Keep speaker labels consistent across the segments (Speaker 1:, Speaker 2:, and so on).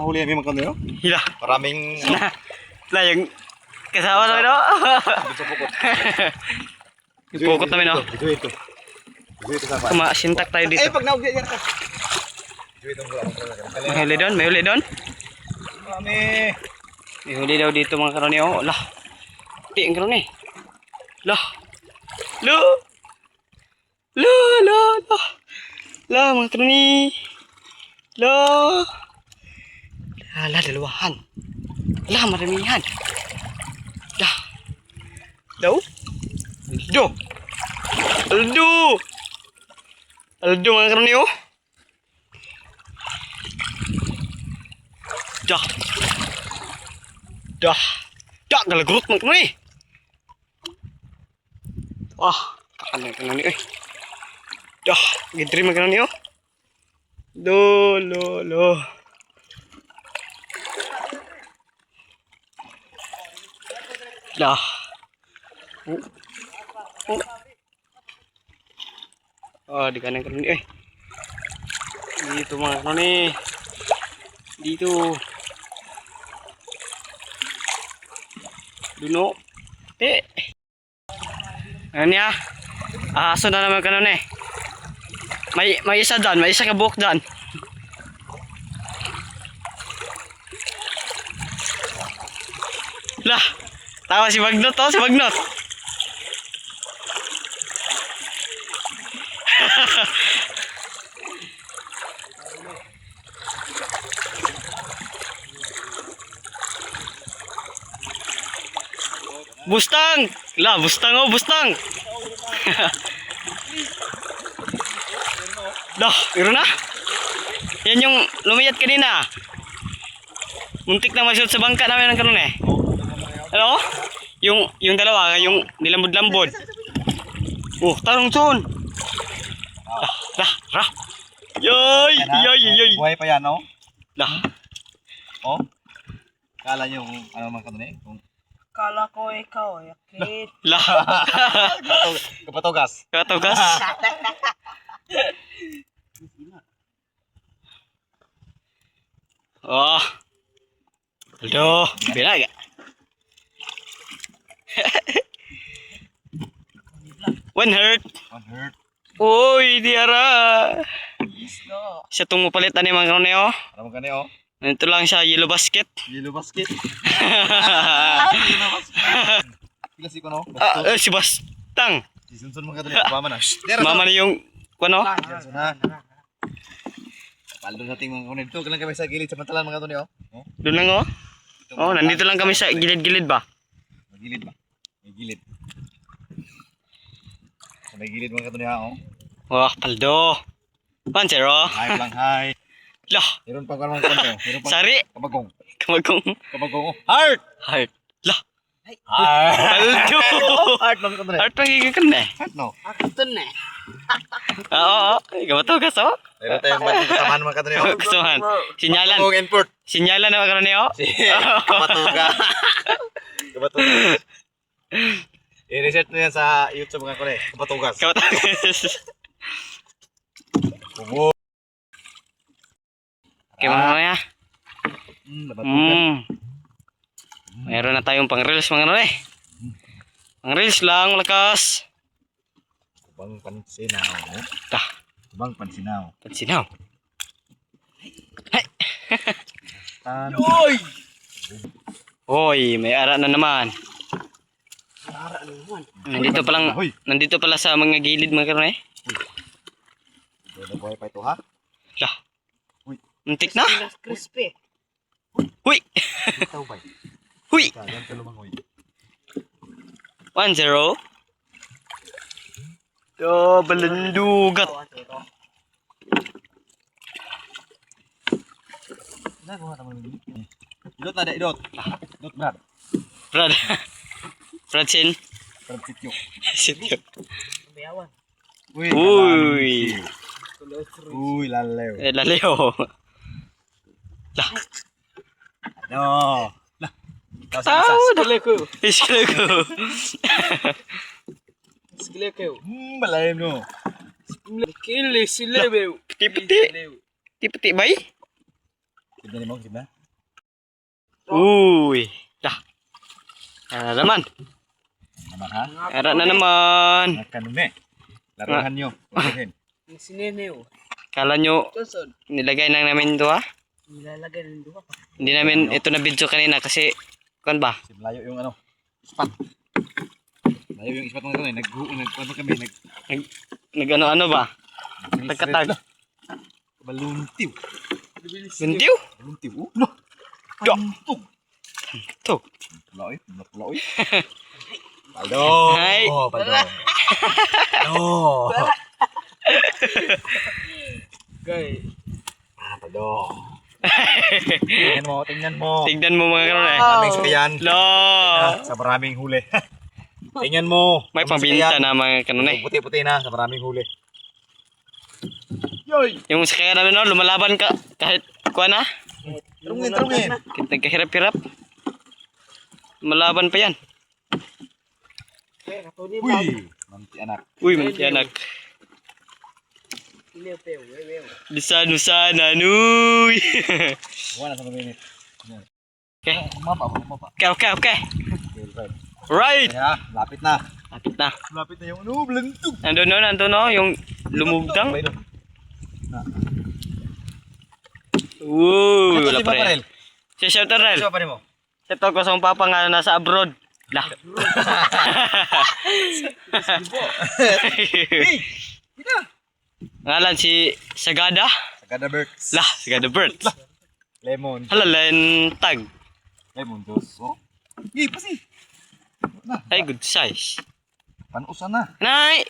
Speaker 1: nahuli namin mga kanyo.
Speaker 2: Hila.
Speaker 1: Maraming
Speaker 2: Lah yung kasama namin, no?
Speaker 1: dito pukot.
Speaker 2: Ipukot namin, no?
Speaker 1: Ito. Ito sa pa.
Speaker 2: Kumasintak tayo dito.
Speaker 1: Eh, pag naugya yan ka. Ito ang
Speaker 2: May huli doon, may huli doon.
Speaker 1: Kami.
Speaker 2: May huli daw dito mga karoni, oh. Lah. Ti ang karoni. Lah. Lo. Lah mga karoni. Lah. Lah, dalawahan. Lah, maramihan. Dah. Daw. Aldo mga karoni, oh. Dah, galagrut mga karoni. Wah, kakan mga karoni, eh. Dah, gitri mga karoni, oh. Lo. Dah. Oh, di kanan karoni, eh. Dito mga karoni. Dito. Duno. Ano niya? Aso na naman kanon, eh. May isa dyan, may isa ka buhok dyan. Lah, tawa si Bagnot, oh, si Bagnot. Bustang! Lah, bustang. Dah, meron na. Yan yung lumiyat kanina. Muntik na masyot sa bangka namin ng kanon, eh. Ano? Yung dalawa, yung nilambod-lambod. Oh, tarong son. Dah. Yoy.
Speaker 1: Buhay pa yan, no?
Speaker 2: Dah.
Speaker 1: Oh. Kala nyo kung ano man kanyo, eh?
Speaker 3: Kala ko ikaw, yakit.
Speaker 2: Lah.
Speaker 1: Kapatogas.
Speaker 2: Katogas. Oh. Aduh, bela gak? One hurt. Uy, diara. Siya itong mapalit ani mga kanone, oh.
Speaker 1: Ano man kanyo, oh?
Speaker 2: Ito lang siya, yellow basket.
Speaker 1: Yellow basket. Kila si kono?
Speaker 2: Si Bastang.
Speaker 1: Isunsun mo kanyo, mama na.
Speaker 2: Mama na yung, ano?
Speaker 1: Isunsun na. Paldo sa ting mga kanyo. Ito, kailan kami sa gilid sa pantalan mga kanyo, oh.
Speaker 2: Doon lang, oh. Oh, nandito lang kami sa gilid-gilid ba?
Speaker 1: May gilid ba? May gilid. May gilid mga kanyo, oh.
Speaker 2: Wah, paldo. Pansero.
Speaker 1: Hi lang, hi.
Speaker 2: Lah,
Speaker 1: Meron pa karon kanyo. Meron pa.
Speaker 2: sari.
Speaker 1: Kabagong.
Speaker 2: Kamagong.
Speaker 1: Kabagong. Heart.
Speaker 2: Heart. Lah,
Speaker 1: Heart.
Speaker 2: paldo.
Speaker 1: Heart mga kanyo.
Speaker 2: Heart magiging ka na, eh.
Speaker 1: Heart no.
Speaker 3: Ito na eh.
Speaker 2: Oo, gamatugas, oh.
Speaker 1: Meron tayong ba't kasamahan mga kanyo.
Speaker 2: Gustuhan. Sinyalan.
Speaker 1: Kabagong import.
Speaker 2: Sinyalan na magkaroon niyo.
Speaker 1: Kabatuga. Kabatuga. I-research mo yan sa YouTube mga kanyo. Kabatugas.
Speaker 2: Gamatugas.
Speaker 1: Bubo.
Speaker 2: Okay, mamaya.
Speaker 1: Labatugan.
Speaker 2: Mayroon na tayong pang-reels mga ano, eh. Pang-reels lang, lakas.
Speaker 1: Kubang pansinaw.
Speaker 2: Tah,
Speaker 1: Kubang pansinaw.
Speaker 2: pansinaw.
Speaker 1: Oy!
Speaker 2: Hoy, may ara na naman.
Speaker 3: Lara naman.
Speaker 2: Nandito pala sa mga gilid mga karoon, eh.
Speaker 1: Ano buhay pa ito ha?
Speaker 2: Lah. Muntik na.
Speaker 3: Crispy.
Speaker 2: Huy.
Speaker 1: Ikaw ba?
Speaker 2: Huy.
Speaker 1: Yan ka lumangoy.
Speaker 2: 1-0. Balandugat.
Speaker 1: Idot na, idot. Idot, Brad.
Speaker 2: Brad. Bradsin.
Speaker 1: Brad Sityo.
Speaker 2: Sityo.
Speaker 3: Bayawan.
Speaker 2: Uy.
Speaker 1: Uy, lalew.
Speaker 2: Laleo. Lah.
Speaker 1: No. Lah.
Speaker 2: Tahu dah ko. Iskile ko.
Speaker 3: Sige kayo.
Speaker 1: Malayo no.
Speaker 3: Kili sila beo.
Speaker 2: Piti-piti. Piti-piti bay.
Speaker 1: Gimana mo, gimana?
Speaker 2: Uy. Dah. Ara naman.
Speaker 1: Naman ha?
Speaker 2: Ara na naman.
Speaker 1: Kanune. Laruhan nyo. Laruhin.
Speaker 3: Ang sineneo.
Speaker 2: Kala nyo,
Speaker 3: Tusod.
Speaker 2: nilagay lang namin ito ha?
Speaker 3: Nilalagay ng duha pa.
Speaker 2: Hindi namin ito na video kanina kasi, kan ba?
Speaker 1: Kasi malayo yung ano. Spot. Malayo yung spot mga kanune. Nag-ano kami.
Speaker 2: Nag-ano-ano ba? Nagkatag.
Speaker 1: Baluntiw.
Speaker 2: Gundiw?
Speaker 1: Baluntiw. Oh, no. Pantog.
Speaker 2: Ito.
Speaker 1: Pula oy. Pula oy. Paldo.
Speaker 2: Hi.
Speaker 1: Oh, paldo. Paldo.
Speaker 3: Gay.
Speaker 1: Paldo. Tingnan mo, tingnan mo.
Speaker 2: Tignan mo mga karon eh.
Speaker 1: Aming sakayan.
Speaker 2: Lo!
Speaker 1: Sa maraming huli. Tingnan mo.
Speaker 2: May
Speaker 1: Aming
Speaker 2: pambinta
Speaker 1: sakayan.
Speaker 2: na mga kanon eh.
Speaker 1: Puti-puti na sa maraming huli. Yoy!
Speaker 2: Yung sakaya namin no, lumalaban ka kahit kuha na.
Speaker 1: Tarungin, tarungin.
Speaker 2: Kahit nagkahirap-hirap. Malaban pa yan.
Speaker 3: Kaya katuli pa.
Speaker 1: Uy! Manti anak.
Speaker 2: Uy, manti anak.
Speaker 3: Iliw peo. Wew.
Speaker 2: Dusa-dusa nuy.
Speaker 1: Wala sa mga minute.
Speaker 2: Okay.
Speaker 1: Mapa, mapa.
Speaker 2: Okay, okay, okay.
Speaker 1: Okay,
Speaker 2: Right.
Speaker 1: kaya, lapit na.
Speaker 2: Lapit na.
Speaker 1: Lapit na yung ano, blantog.
Speaker 2: Nandun no, yung lumugtang. Woo, wala pa rin. Si Shouter Rel.
Speaker 1: Siya pa rin mo.
Speaker 2: Ito ko sa papa nga nasa abroad. Lah. Ngalan si Sagada.
Speaker 1: Sagada Berks.
Speaker 2: Lah, Sagada Bird.
Speaker 1: Lemon.
Speaker 2: Halalan tag.
Speaker 1: Lemon juice. Oh. Sige, pasi. Na,
Speaker 2: Ay, good size.
Speaker 1: panusan na.
Speaker 2: Nay.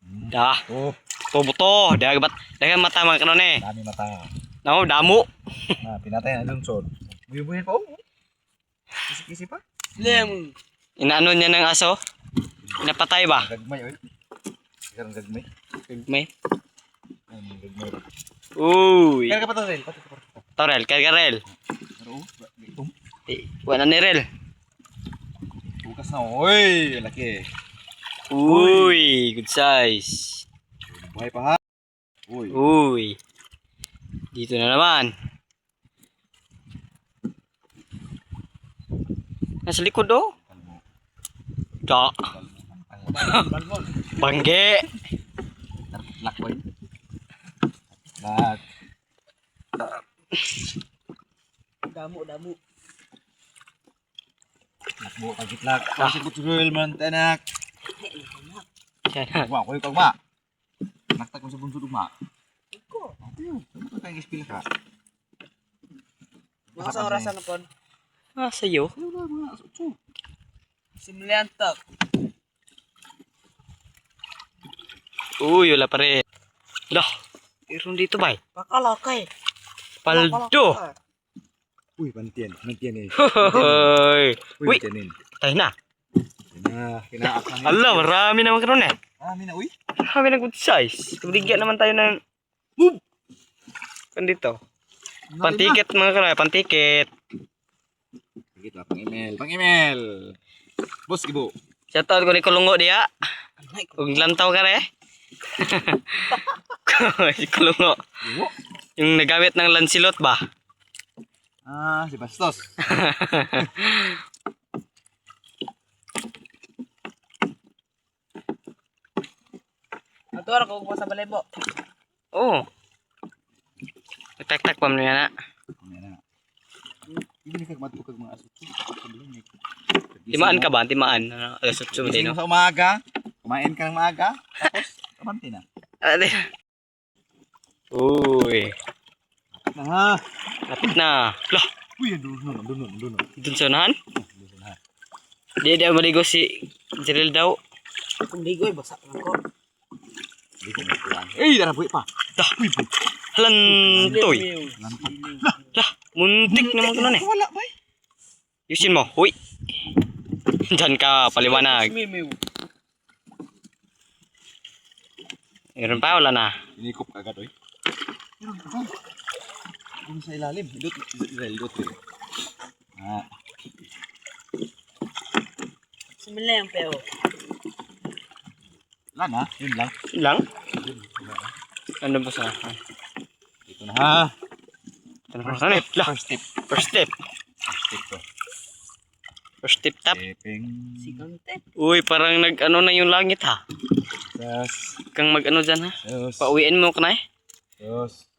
Speaker 2: Dah.
Speaker 1: Oh,
Speaker 2: Buto. Dagan mata mga kanon eh.
Speaker 1: dami mata.
Speaker 2: Nako, damo.
Speaker 1: Na, pinatay na lungsod. Buyo-buyo pa, oh. Kisi-kisi pa.
Speaker 3: Lemon.
Speaker 2: Inaano niya ng aso? Pinapatay ba?
Speaker 1: Gagmay, oy. Sekarang gagmay.
Speaker 2: May.
Speaker 1: Ay, gagmay.
Speaker 2: Uy.
Speaker 1: Kaya ka pa to, Rel. Pati ka pa.
Speaker 2: Torel, kargarel.
Speaker 1: Pero, oh, itom.
Speaker 2: Wala ni Rel.
Speaker 1: Bukas na, oy. Laki.
Speaker 2: Uy, good size.
Speaker 1: Buhay pa, ha? Uy.
Speaker 2: Uy. Dito na naman. Nasa likod oh. Da. Bangge.
Speaker 1: Lak, boy. Lak.
Speaker 3: Damo.
Speaker 1: Lakbo, pagitlak. Kasi po turul, mantanak.
Speaker 2: Yan na.
Speaker 1: Wah, koy kag ma. Naktak mo sa bunso dugma.
Speaker 3: Ko.
Speaker 1: Ano ka yung ispil ka?
Speaker 3: Mga sa orasan na po.
Speaker 2: Ah, sa'yo.
Speaker 3: Simliantok.
Speaker 2: Uy, wala pa rin. Lah, meron dito ba?
Speaker 3: Pakalakay.
Speaker 2: Paldo.
Speaker 1: Uy, pantiyan. Pantiyan eh.
Speaker 2: Hoy. Uy,
Speaker 1: tiyanin.
Speaker 2: tayo na.
Speaker 1: Kinaak na.
Speaker 2: Ala, marami naman karon eh.
Speaker 1: Marami na, uy.
Speaker 2: Marami na good size. Tuligyan naman tayo ng... Boom! Kan dito. Pantiket mga karon, pantiket.
Speaker 1: Sige lah, pang-email. Pang-email. Boss, ibo.
Speaker 2: Shout out ko ni Kulungo dia. Kung lantaw ka re. Si Kulungo.
Speaker 1: Ibo.
Speaker 2: Yung nagamit ng Lancelot ba?
Speaker 1: Ah, si Bastos.
Speaker 3: Ato ra ko sa balebo.
Speaker 2: Oo. Tak-tak pa mo na.
Speaker 1: Hindi ni kag matukag mga aso.
Speaker 2: Timaan ka ba? Timaan. Alas 8 mo din,
Speaker 1: Gising mo
Speaker 2: no?
Speaker 1: sa umaga. Kumain ka ng maaga. Tapos, kamanti na.
Speaker 2: Ate. Uy.
Speaker 1: Na.
Speaker 2: Lapit na. Lah.
Speaker 1: Uy, doon.
Speaker 2: Dun sa unahan? Di maligo si Jeril daw.
Speaker 3: Kung ligoy basa lang ko.
Speaker 1: Eh, dara buhi pa.
Speaker 2: Dah. Halantoy. Lah. Muntik naman ko nun eh.
Speaker 1: Wala ba?
Speaker 2: Yusin mo. Huy. Diyan ka paliwanag.
Speaker 3: Mimiw.
Speaker 2: Meron pa, wala na.
Speaker 1: Inikop ka agad, oy. Meron pa. Doon sa ilalim. Idot. Ah.
Speaker 3: Simliang peo.
Speaker 1: Lang ha. Yun lang.
Speaker 2: Yun lang? Ano ba sa...
Speaker 1: Dito na ha.
Speaker 2: Ito na ano eh. Lah,
Speaker 1: First step.
Speaker 2: first step.
Speaker 1: First step to.
Speaker 2: First step tap.
Speaker 1: Stepping.
Speaker 3: Second step.
Speaker 2: Uy, parang nag-ano na yung langit ha.
Speaker 1: Sus.
Speaker 2: Kang mag-ano dyan ha.
Speaker 1: Sus.
Speaker 2: Pauwiin mo ka na eh.
Speaker 1: Sus.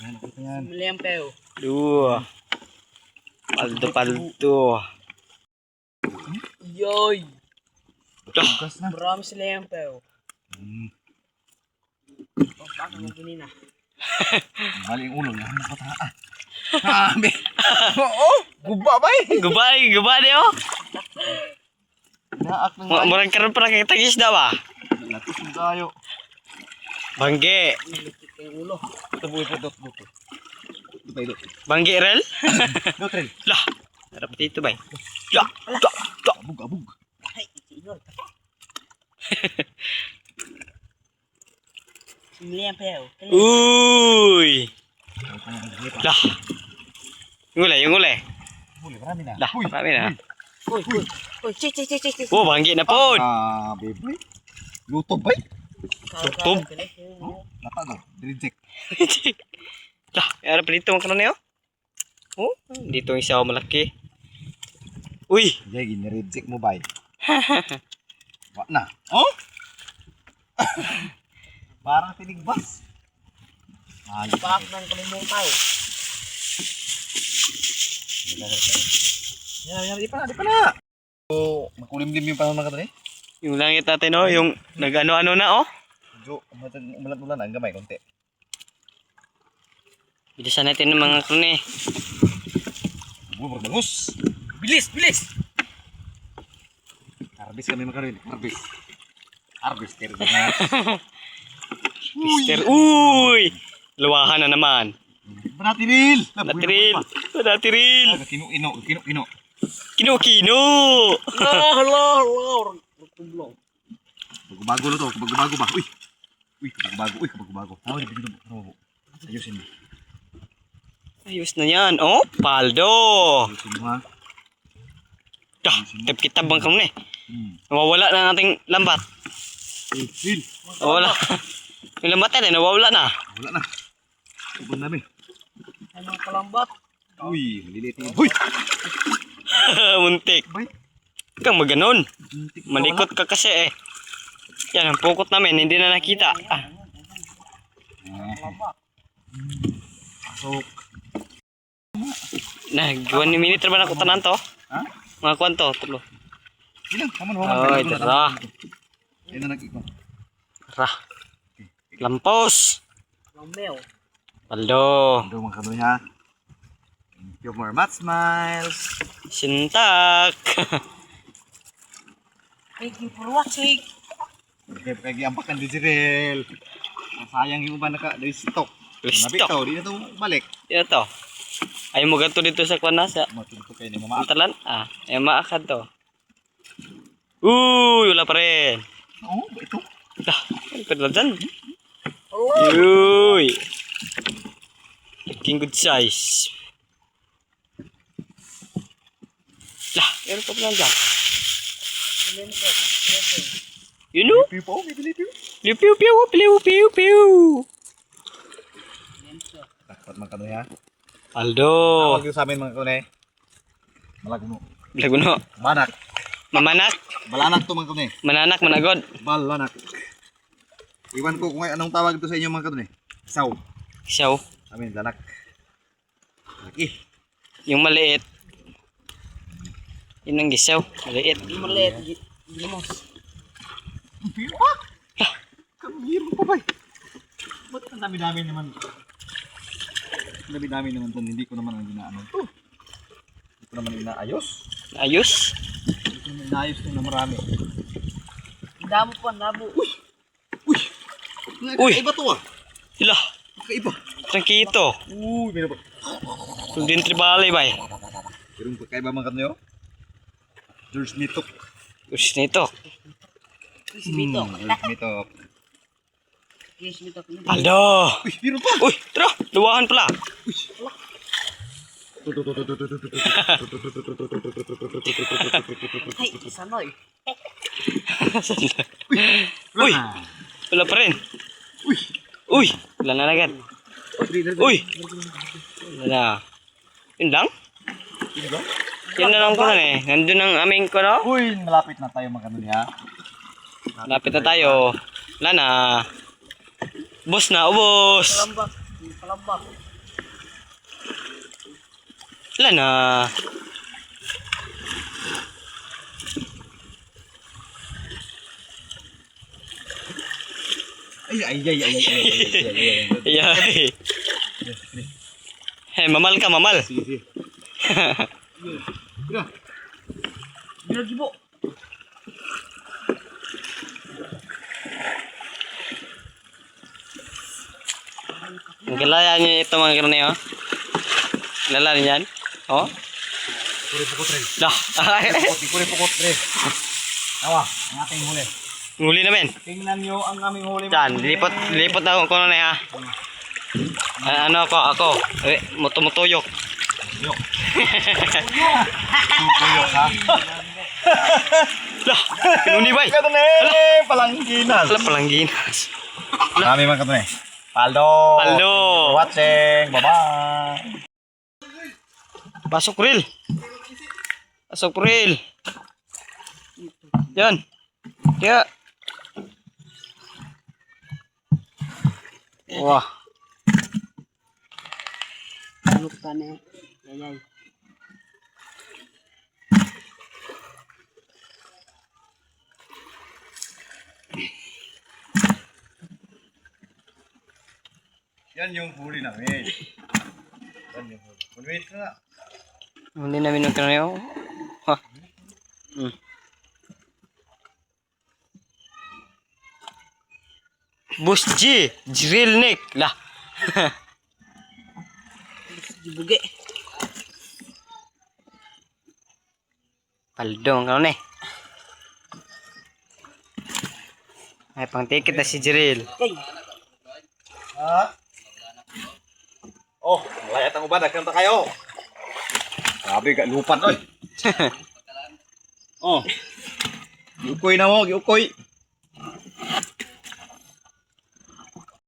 Speaker 1: Yan, nakita yan.
Speaker 3: Simula yung peo.
Speaker 2: Dua. Paldo.
Speaker 3: Yoy!
Speaker 2: Lah,
Speaker 1: Bukas na.
Speaker 3: Marami sila yung peo. Pagpaka mo kanina.
Speaker 1: Mali yung ulo. Yan, nakita na. Sabi. Oo. Guba ba eh.
Speaker 2: gubay oh.
Speaker 1: Naak ng
Speaker 2: Murang karon para kay tagis daw ah.
Speaker 1: Latis ng tayo.
Speaker 2: Bangge.
Speaker 3: Nilitik yung ulo.
Speaker 1: Ito po ito. Ito.
Speaker 2: Bangge rel.
Speaker 1: Dotrel.
Speaker 2: Lah, harap dito bay. Lah, lah.
Speaker 1: Abog.
Speaker 3: Ay, itinol. Simula yung peo.
Speaker 2: Uy. Lah. Yung uli.
Speaker 1: Huli, marami na.
Speaker 2: Lah, marami na.
Speaker 3: Uy. Chik.
Speaker 2: Oh, bangge na po.
Speaker 1: Ah, baby. Lutob ba?
Speaker 2: Tub.
Speaker 1: Lata daw. Reject.
Speaker 2: Lah, harap dito ang kanon niyo. Oh, dito ang isa malaki. Uy.
Speaker 1: Jagi, ni-reject mo ba? Wak na. Oh? Parang tinigbas. Ayos.
Speaker 3: Pak ng kalimutan.
Speaker 1: Yan, di pa na. So, makulimlim yung panahon ng kata eh.
Speaker 2: Yung langit natin oh, yung nag-ano-ano na oh.
Speaker 1: Jo, umulan-ulan ang gamay konti.
Speaker 2: Bilisan natin ng mga kanon eh.
Speaker 1: Berbangus.
Speaker 3: Bilis!
Speaker 1: Harvest kami makaroon. Harvester.
Speaker 2: Mister, uy! Luwahan na naman.
Speaker 1: Banatiril.
Speaker 2: Natiril.
Speaker 1: Kinu-ino.
Speaker 2: Kino-kino.
Speaker 3: Hello. Tublong.
Speaker 1: Bago lo to. Bago ba? Uy, bago. Tawag dito. Ayusin mo.
Speaker 2: Ayos na yan. Oh, paldo.
Speaker 1: Ayusin mo ha.
Speaker 2: Dah, kitab bang kanon eh.
Speaker 1: Hmm.
Speaker 2: Nawawala na ang ating lambat.
Speaker 1: Phil.
Speaker 2: Nawawala. Yung lambat na nawawala na.
Speaker 1: Wala na. Ubang namin.
Speaker 3: Ano kalambat?
Speaker 1: Uy, maliliit yun. Uy!
Speaker 2: Muntik.
Speaker 1: Bay.
Speaker 2: Kang maganon.
Speaker 1: Muntik na
Speaker 2: Malikot ka kasi eh. Yan, ang pukot namin, hindi na nakita. Ah.
Speaker 1: wala. Pasok.
Speaker 2: Nag 1 minute na ba na kutanan to?
Speaker 1: Ha?
Speaker 2: Mga kwanto, tulo.
Speaker 1: Ilang? Kaman.
Speaker 2: Oy, tara.
Speaker 1: Ayun na nag-ikot.
Speaker 2: Tara. Lampos.
Speaker 3: Lameo.
Speaker 2: Paldo.
Speaker 1: Ito mga kanoy ha. Thank you for much smiles.
Speaker 2: Sintak.
Speaker 3: Thank you for watching.
Speaker 1: Okay, kaya-giampakan di Jirel. Sayang yung uban dari stock. Nabi
Speaker 2: Stock.
Speaker 1: tao, di na to balik.
Speaker 2: Yan to. Ay mo ganito dito sa kwanasa.
Speaker 1: Matuto kayo ni mama.
Speaker 2: Antalan? Ah, ay maakad to. Uy, wala pa rin.
Speaker 1: Oo, ito.
Speaker 2: Dah, pwede dyan. Uy. Looking good size. Lah, meron pa pala dyan. Yun o.
Speaker 1: Piu po, bibili piu.
Speaker 2: Piu piu piu, piu piu piu.
Speaker 1: Takpat mga kanoy ha.
Speaker 2: Aldo.
Speaker 1: Tawag yung sa amin mga kanoy. Malaguno.
Speaker 2: Laguno.
Speaker 1: Banak.
Speaker 2: Mamanak.
Speaker 1: Balanak to mga kanoy.
Speaker 2: Mananak, managod.
Speaker 1: Balanak. Iwan ko kung anong tawag ito sa inyo mga kanoy. Saw.
Speaker 2: Isaw.
Speaker 1: Amin, lanak. Laki.
Speaker 2: Yung maliit. Yun ang gisaw. Maliit.
Speaker 3: Maliit. Ginamos.
Speaker 1: Piu ah! Kamir mo pa ba? Ba't ang dami-dami naman? Ang dami-dami naman to. Hindi ko naman ang ginaano to. Hindi ko naman inaayos.
Speaker 2: Ayos.
Speaker 1: Hindi ko naman inaayos to na marami.
Speaker 3: Damo pa, nabo.
Speaker 1: Uy!
Speaker 2: Uy!
Speaker 1: Kakaiba to ah!
Speaker 2: Hila.
Speaker 1: Kakaiba!
Speaker 2: Trangkito.
Speaker 1: Uy! May naman.
Speaker 2: Kung din tribali ba eh.
Speaker 1: Pero kakaiba mga kanyo? George Mitok.
Speaker 2: Gusto nito.
Speaker 3: Chris Mito.
Speaker 1: George Mitok.
Speaker 3: Chris Mito.
Speaker 2: Aldo.
Speaker 1: Uy! Meron pa!
Speaker 2: Uy, tara. Luwahan pala.
Speaker 3: Ay, sanoy.
Speaker 2: Uy. Wala pa rin.
Speaker 1: Uy!
Speaker 2: Uy. Wala na agad. Uy! Wala. Yun lang? Yun na lang ko nun eh. Nandun ang aming ko no?
Speaker 1: Uy, malapit na tayo magano niya.
Speaker 2: Lapit na tayo. Wala na. Ubos na, ubos!
Speaker 3: Palambak. Palambak.
Speaker 2: Wala na.
Speaker 1: Ay.
Speaker 2: Ayay. Eh, mamal ka, mamal.
Speaker 1: Sige. Bira.
Speaker 3: Bira gibo.
Speaker 2: Kilala niyo ito mga karne, oh. Kilala niyo yan? Oh?
Speaker 1: Pukot rin.
Speaker 2: Dah.
Speaker 1: Pukot rin. Awa, ang ating huli.
Speaker 2: Nguli namin.
Speaker 1: Tingnan nyo ang aming huli.
Speaker 2: Yan, lipot na ako na ha. Ano ako. Mutumutuyok.
Speaker 1: Yok. Tuyok ha.
Speaker 2: Lah, pinuni bay.
Speaker 1: Kato na palangginas.
Speaker 2: Alam palangginas.
Speaker 1: Kami man kato na Paldo.
Speaker 2: Paldo.
Speaker 1: Thank you for watching. Bye-bye.
Speaker 2: Pasok reel. Pasok reel. Yan. Kaya. Wah.
Speaker 3: Ano ka na? Yayay.
Speaker 1: Yan yung huli namin. Yan yung huli. Wait na.
Speaker 2: Hindi namin yung kanayo. Ha. Bus G. Drill Nick. Lah.
Speaker 3: Dibuge.
Speaker 2: Paldong kalau nih. Ay pang ticket na si Jiril.
Speaker 3: Kay.
Speaker 1: Ha? Oh, layat ang uban. Nagkanta kayo. Sabi ka, lupan oy. Oh. Giukoy na mo, giukoy.